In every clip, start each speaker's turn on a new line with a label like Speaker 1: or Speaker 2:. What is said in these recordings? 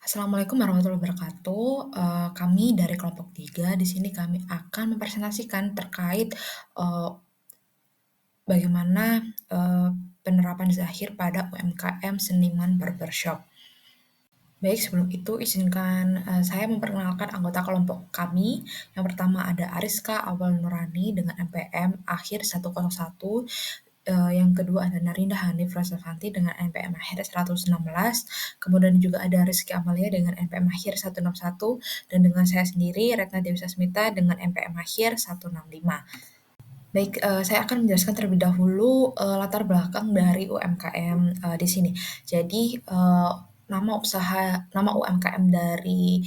Speaker 1: Assalamualaikum warahmatullahi wabarakatuh. Kami dari kelompok 3 di sini kami akan mempresentasikan terkait, eee, bagaimana, penerapan zahir pada UMKM seniman barbershop. Baik, sebelum itu izinkan, saya memperkenalkan anggota kelompok kami. Yang pertama ada Ariska Awal Nurani dengan NPM akhir 101, yang kedua ada Narinda Hanif Rosafanti dengan NPM akhir 116, kemudian juga ada Rizky Amalia dengan NPM akhir 161, dan dengan saya sendiri Retna Dewi Sasmita dengan NPM akhir 165. Baik, saya akan menjelaskan terlebih dahulu, latar belakang dari UMKM, di sini. Jadi, nama UMKM dari,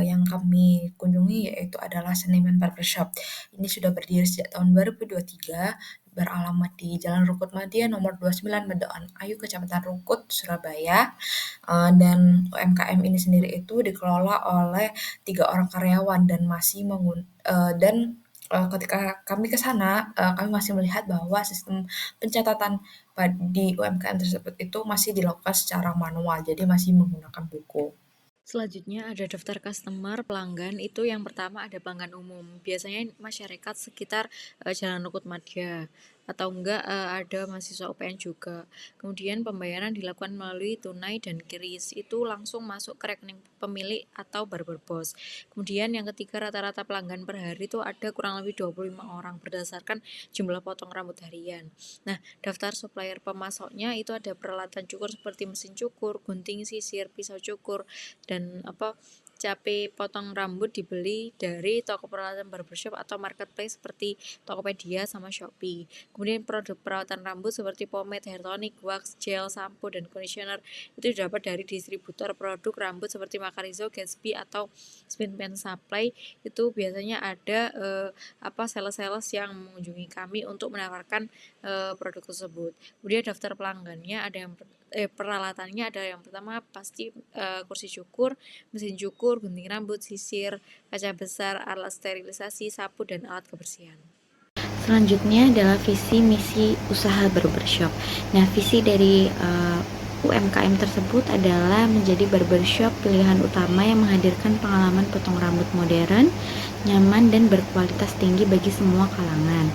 Speaker 1: yang kami kunjungi yaitu adalah Seniman Barbershop. Ini sudah berdiri sejak tahun 2023, beralamat di Jalan Rukut Madya nomor 29 Medokan Ayu, Kecamatan Rungkut, Surabaya. Dan UMKM ini sendiri itu dikelola oleh 3 orang karyawan dan masih ketika kami ke sana, kami masih melihat bahwa sistem pencatatan di UMKM tersebut itu masih dilakukan secara manual, jadi masih menggunakan buku.
Speaker 2: Selanjutnya ada daftar customer pelanggan. Itu yang pertama ada pelanggan umum. Biasanya masyarakat sekitar Jalan Rukut Madya atau enggak ada mahasiswa UPN juga. Kemudian pembayaran dilakukan melalui tunai dan QRIS. Itu langsung masuk ke rekening pemilik atau barber boss. Kemudian yang ketiga rata-rata pelanggan per hari itu ada kurang lebih 25 orang berdasarkan jumlah potong rambut harian. Nah, daftar supplier pemasoknya itu ada peralatan cukur seperti mesin cukur, gunting, sisir, pisau cukur, dan capai potong rambut dibeli dari toko peralatan barbershop atau marketplace seperti Tokopedia sama Shopee. Kemudian produk perawatan rambut seperti pomade, hair tonic, wax, gel, shampoo, dan conditioner itu didapat dari distributor produk rambut seperti Makarizo, Gatsby, atau Spin Pen Supply. Itu biasanya ada sales-sales yang mengunjungi kami untuk menawarkan produk tersebut. Kemudian daftar pelanggannya ada yang peralatannya ada yang pertama pasti kursi cukur, mesin cukur, gunting rambut, sisir, kaca besar, alat sterilisasi, sapu, dan alat kebersihan. Selanjutnya adalah visi misi usaha barbershop. Nah, visi dari UMKM tersebut adalah menjadi barbershop pilihan utama yang menghadirkan pengalaman potong rambut modern, nyaman, dan berkualitas tinggi bagi semua kalangan.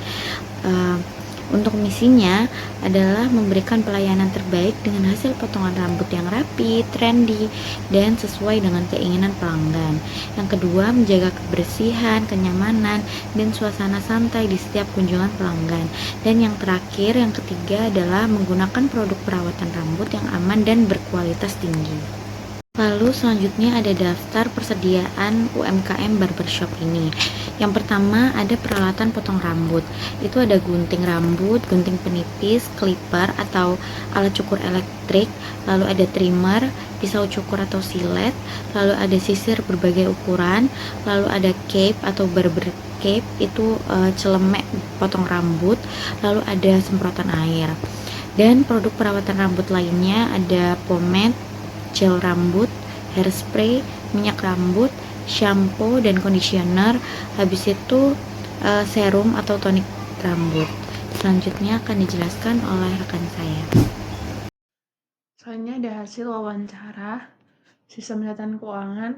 Speaker 2: Untuk misinya adalah memberikan pelayanan terbaik dengan hasil potongan rambut yang rapi, trendy, dan sesuai dengan keinginan pelanggan. Yang kedua, menjaga kebersihan, kenyamanan, dan suasana santai di setiap kunjungan pelanggan. Dan yang terakhir, yang ketiga adalah menggunakan produk perawatan rambut yang aman dan berkualitas tinggi. Lalu selanjutnya ada daftar persediaan UMKM barbershop ini. Yang pertama ada peralatan potong rambut. Itu ada gunting rambut, gunting penipis, clipper atau alat cukur elektrik, lalu ada trimmer, pisau cukur atau silet, lalu ada sisir berbagai ukuran, lalu ada cape atau barber cape, itu celemek potong rambut, lalu ada semprotan air. Dan produk perawatan rambut lainnya ada pomade, gel rambut, hairspray, minyak rambut, shampoo dan conditioner. Habis itu serum atau tonik rambut. Selanjutnya akan dijelaskan oleh rekan saya.
Speaker 3: Selanjutnya ada hasil wawancara sistem pencatatan keuangan.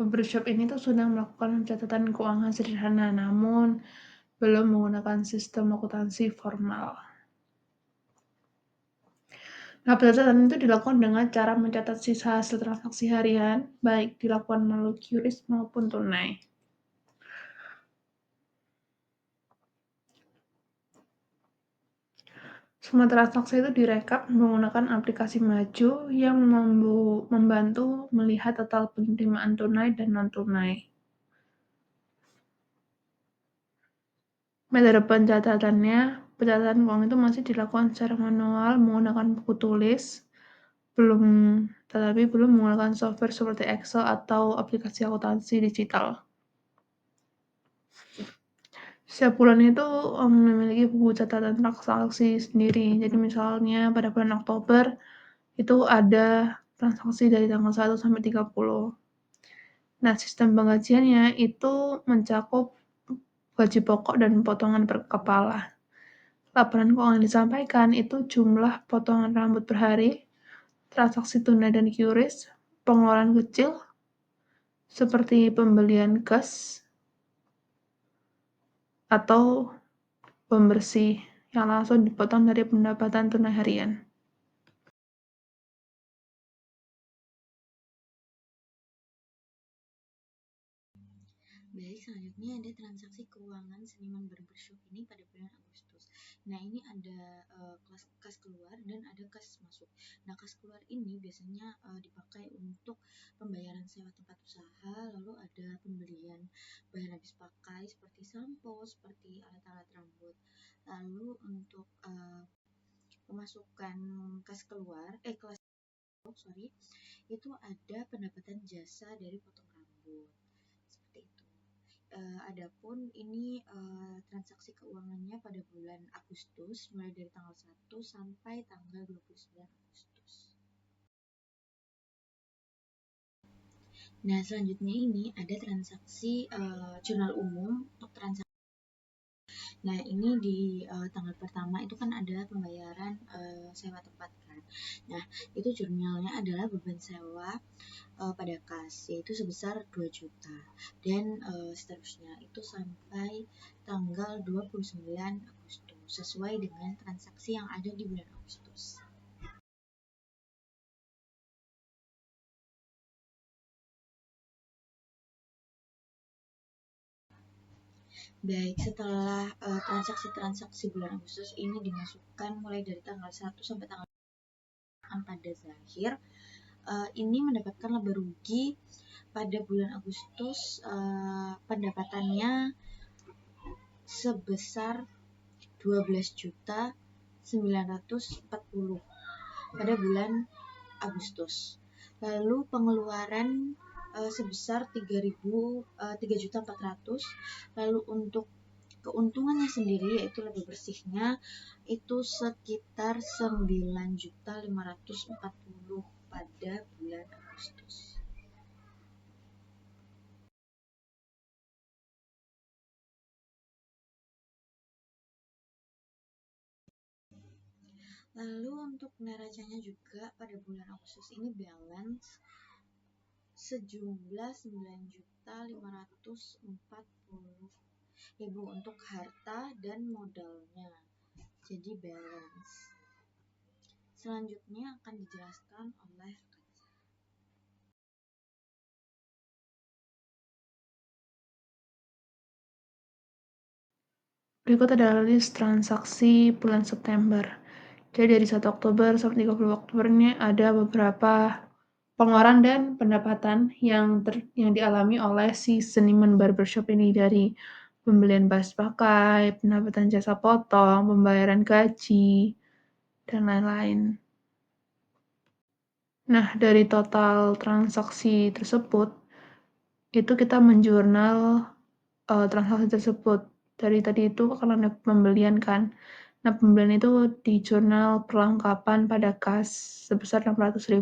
Speaker 3: Barbershop ini tuh sudah melakukan pencatatan keuangan sederhana, namun belum menggunakan sistem akuntansi formal. Nah, pencatatan itu dilakukan dengan cara mencatat sisa hasil transaksi harian, baik dilakukan melalui QRIS maupun tunai. Semua transaksi itu direkap menggunakan aplikasi Maju yang membantu melihat total penerimaan tunai dan non-tunai. Metode pencatatan keuangan itu masih dilakukan secara manual menggunakan buku tulis, tetapi belum menggunakan software seperti Excel atau aplikasi akuntansi digital. Setiap bulan itu memiliki buku catatan transaksi sendiri. Jadi misalnya pada bulan Oktober itu ada transaksi dari tanggal 1 sampai 30. Nah, sistem penggajiannya itu mencakup gaji pokok dan potongan per kepala. Laporan keuangan yang disampaikan itu jumlah potongan rambut per hari, transaksi tunai dan QRIS, pengeluaran kecil seperti pembelian gas atau pembersih yang langsung dipotong dari pendapatan tunai harian.
Speaker 4: Baik, selanjutnya ada transaksi keuangan seniman barbershop ini pada bulan Agustus. Nah, ini ada kas keluar dan ada kas masuk. Nah, kas keluar ini biasanya dipakai untuk pembayaran sewa tempat usaha, lalu ada pembelian bahan habis pakai seperti sampo, seperti alat-alat rambut. Lalu untuk pemasukan kas keluar, itu ada pendapatan jasa dari potong rambut. Seperti itu. Adapun ini transaksi keuangannya pada bulan Agustus mulai dari tanggal 1 sampai tanggal 29 Agustus. Nah, selanjutnya ini ada transaksi jurnal umum untuk transaksi. Nah, ini di tanggal pertama itu kan ada pembayaran sewa tempat kan. Nah, itu jurnalnya adalah beban sewa pada kas, yaitu sebesar 2 juta dan seterusnya itu sampai tanggal 29 Agustus sesuai dengan transaksi yang ada di bulan Agustus. Baik, setelah transaksi-transaksi bulan Agustus ini dimasukkan mulai dari tanggal 1 sampai tanggal pada zahir, ini mendapatkan laba rugi pada bulan Agustus pendapatannya sebesar 12.940 pada bulan Agustus. Lalu pengeluaran sebesar 3.400. Lalu untuk keuntungannya sendiri yaitu laba bersihnya itu sekitar 9.540 pada bulan Agustus. Lalu untuk neracanya juga pada bulan Agustus ini balance sejumlah 9.540.000 untuk harta dan modalnya. Jadi balance. Selanjutnya akan dijelaskan oleh
Speaker 3: Berikut adalah list transaksi bulan September. Jadi dari 1 Oktober sampai 30 Oktober ini ada beberapa pengeluaran dan pendapatan yang dialami oleh si seniman barbershop ini, dari pembelian bahan pakai, pendapatan jasa potong, pembayaran gaji, dan lain-lain. Nah, dari total transaksi tersebut, itu kita menjurnal transaksi tersebut. Dari tadi itu karena ada pembelian kan. Nah, pembelian itu di jurnal perlengkapan pada kas sebesar 600.000.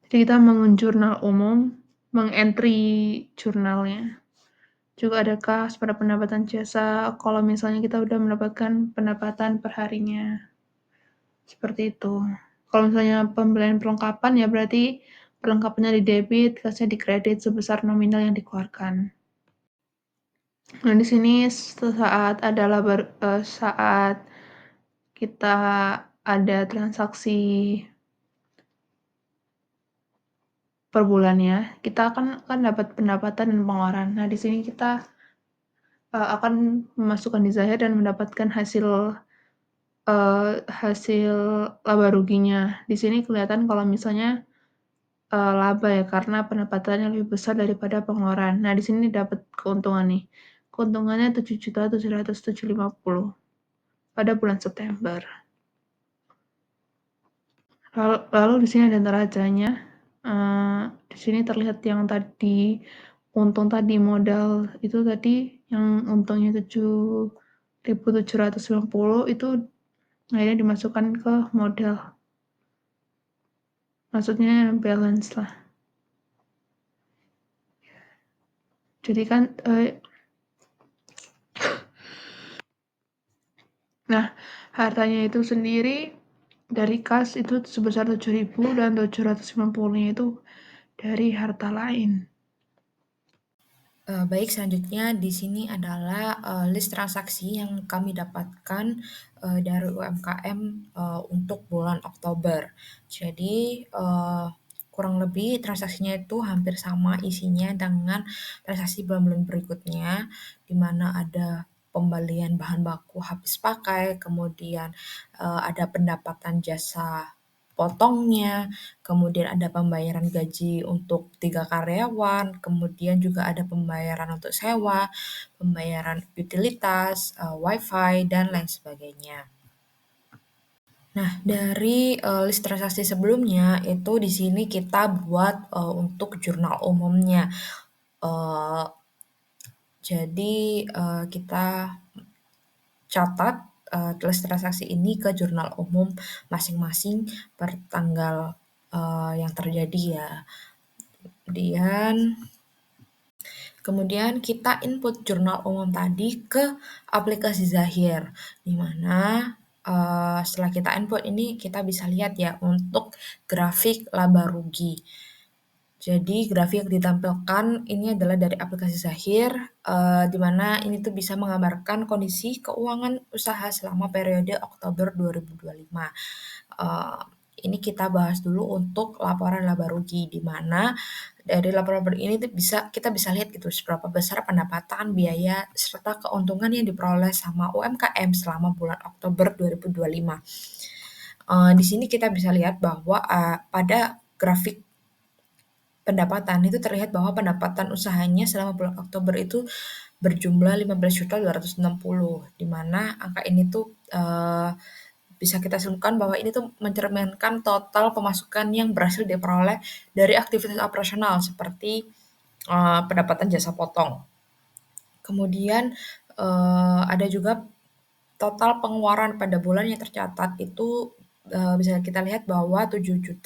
Speaker 3: Jadi kita menjurnal umum, mengentry jurnalnya. Juga ada kas pada pendapatan jasa kalau misalnya kita udah mendapatkan pendapatan per harinya. Seperti itu. Kalau misalnya pembelian perlengkapan ya berarti perlengkapannya di debit, kasnya di kredit sebesar nominal yang dikeluarkan. Nah, di sini saat kita ada transaksi per bulannya, kita kan dapat pendapatan dan pengeluaran. Nah, di sini kita akan memasukkan di zahir dan mendapatkan hasil laba ruginya. Di sini kelihatan kalau misalnya laba ya, karena pendapatannya lebih besar daripada pengeluaran. Nah, di sini dapat keuntungan nih. Keuntungannya 7.750 pada bulan September. Lalu di sini ada neracanya. Di sini terlihat yang tadi untung tadi modal itu tadi yang untungnya 7.750 itu akhirnya dimasukkan ke modal. Maksudnya balance lah. Jadi kan nah, hartanya itu sendiri dari kas itu sebesar 7.000 dan 750-nya itu dari harta lain.
Speaker 1: Baik, selanjutnya di sini adalah, list transaksi yang kami dapatkan, dari UMKM, untuk bulan Oktober. Jadi, kurang lebih transaksinya itu hampir sama isinya dengan transaksi bulan-bulan berikutnya, di mana ada pembelian bahan baku habis pakai, kemudian, ada pendapatan jasa potongnya, kemudian ada pembayaran gaji untuk 3 karyawan, kemudian juga ada pembayaran untuk sewa, pembayaran utilitas, WiFi, dan lain sebagainya. Nah, dari, list transaksi sebelumnya itu di sini kita buat, untuk jurnal umumnya. Eee, jadi, kita catat, list transaksi ini ke jurnal umum masing-masing per tanggal, yang terjadi ya. Kemudian kita input jurnal umum tadi ke aplikasi Zahir, di mana setelah kita input ini kita bisa lihat ya untuk grafik laba rugi. Jadi grafik yang ditampilkan ini adalah dari aplikasi Zahir, di mana ini tuh bisa menggambarkan kondisi keuangan usaha selama periode Oktober 2025. Ini kita bahas dulu untuk laporan laba rugi, di mana dari laporan ini tuh kita bisa lihat gitu seberapa besar pendapatan, biaya, serta keuntungan yang diperoleh sama UMKM selama bulan Oktober 2025. Di sini kita bisa lihat bahwa pada grafik pendapatan itu terlihat bahwa pendapatan usahanya selama bulan Oktober itu berjumlah 15.260, di mana angka ini tuh bisa kita simpulkan bahwa ini tuh mencerminkan total pemasukan yang berhasil diperoleh dari aktivitas operasional seperti pendapatan jasa potong. Kemudian ada juga total pengeluaran pada bulan yang tercatat itu bisa kita lihat bahwa 7.100.000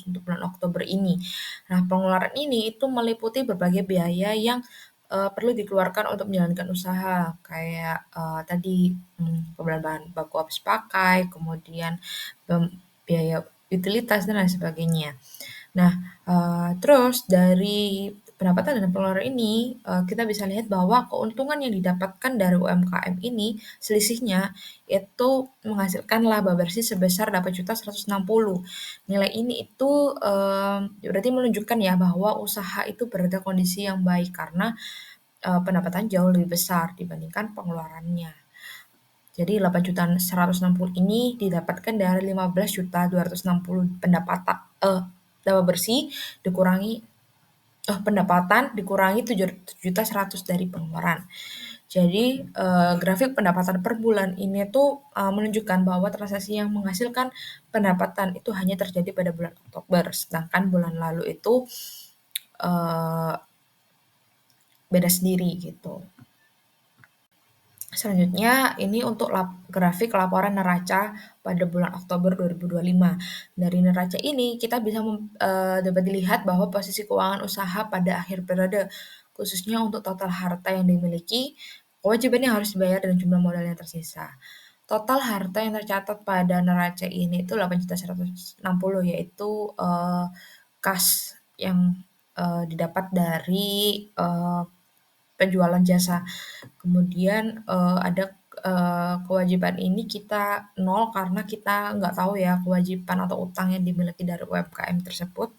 Speaker 1: untuk bulan Oktober ini. Nah, pengeluaran ini itu meliputi berbagai biaya yang perlu dikeluarkan untuk menjalankan usaha, kayak tadi pembelian bahan baku habis pakai, kemudian biaya utilitas dan lain sebagainya. Nah, terus dari pendapatan dan pengeluaran ini, kita bisa lihat bahwa keuntungan yang didapatkan dari UMKM ini, selisihnya itu menghasilkan laba bersih sebesar 8.160. Nilai ini itu, berarti menunjukkan ya bahwa usaha itu berada kondisi yang baik karena, pendapatan jauh lebih besar dibandingkan pengeluarannya. Jadi 8.160 ini didapatkan dari 15.260 laba bersih dikurangi pendapatan dikurangi 7.100.000 dari pengeluaran. Jadi grafik pendapatan per bulan ini tuh menunjukkan bahwa transaksi yang menghasilkan pendapatan itu hanya terjadi pada bulan Oktober, sedangkan bulan lalu itu beda sendiri gitu. Selanjutnya ini untuk grafik laporan neraca pada bulan Oktober 2025. Dari neraca ini kita bisa dapat dilihat bahwa posisi keuangan usaha pada akhir periode, khususnya untuk total harta yang dimiliki, kewajiban yang harus dibayar dan jumlah modal yang tersisa. Total harta yang tercatat pada neraca ini itu 8.160, yaitu kas yang didapat dari penjualan jasa. Kemudian ada kewajiban ini kita nol karena kita nggak tahu ya kewajiban atau utang yang dimiliki dari UMKM tersebut.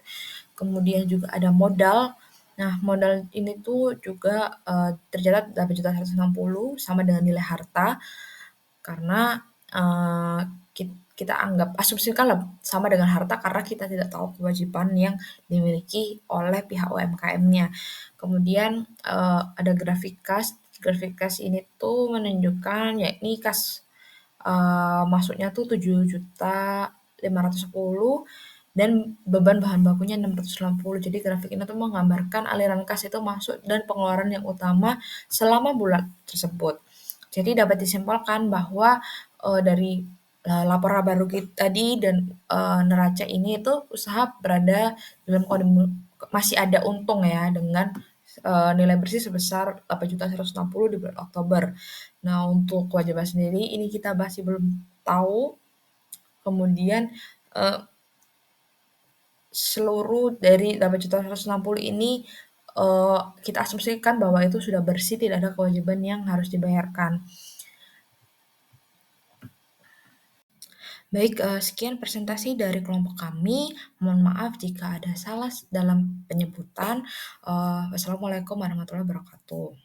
Speaker 1: Kemudian juga ada modal. Nah, modal ini tuh juga tercatat 8.160 sama dengan nilai harta karena kita anggap asumsikan sama dengan harta karena kita tidak tahu kewajiban yang dimiliki oleh pihak UMKM-nya. Kemudian ada grafik kas. Grafik kas ini tuh menunjukkan yakni kas masuknya tuh 7.510 dan beban bahan bakunya 690. Jadi grafik ini tuh menggambarkan aliran kas itu masuk dan pengeluaran yang utama selama bulan tersebut. Jadi dapat disimpulkan bahwa dari laporan baru tadi dan neraca ini itu usaha berada dalam masih ada untung ya dengan nilai bersih sebesar 8.160 di bulan Oktober. Nah, untuk kewajiban sendiri ini kita masih belum tahu Kemudian, seluruh dari 8.160.000 ini, kita asumsikan bahwa itu sudah bersih, tidak ada kewajiban yang harus dibayarkan. Baik, sekian presentasi dari kelompok kami. Mohon maaf jika ada salah dalam penyebutan. Wassalamualaikum warahmatullahi wabarakatuh.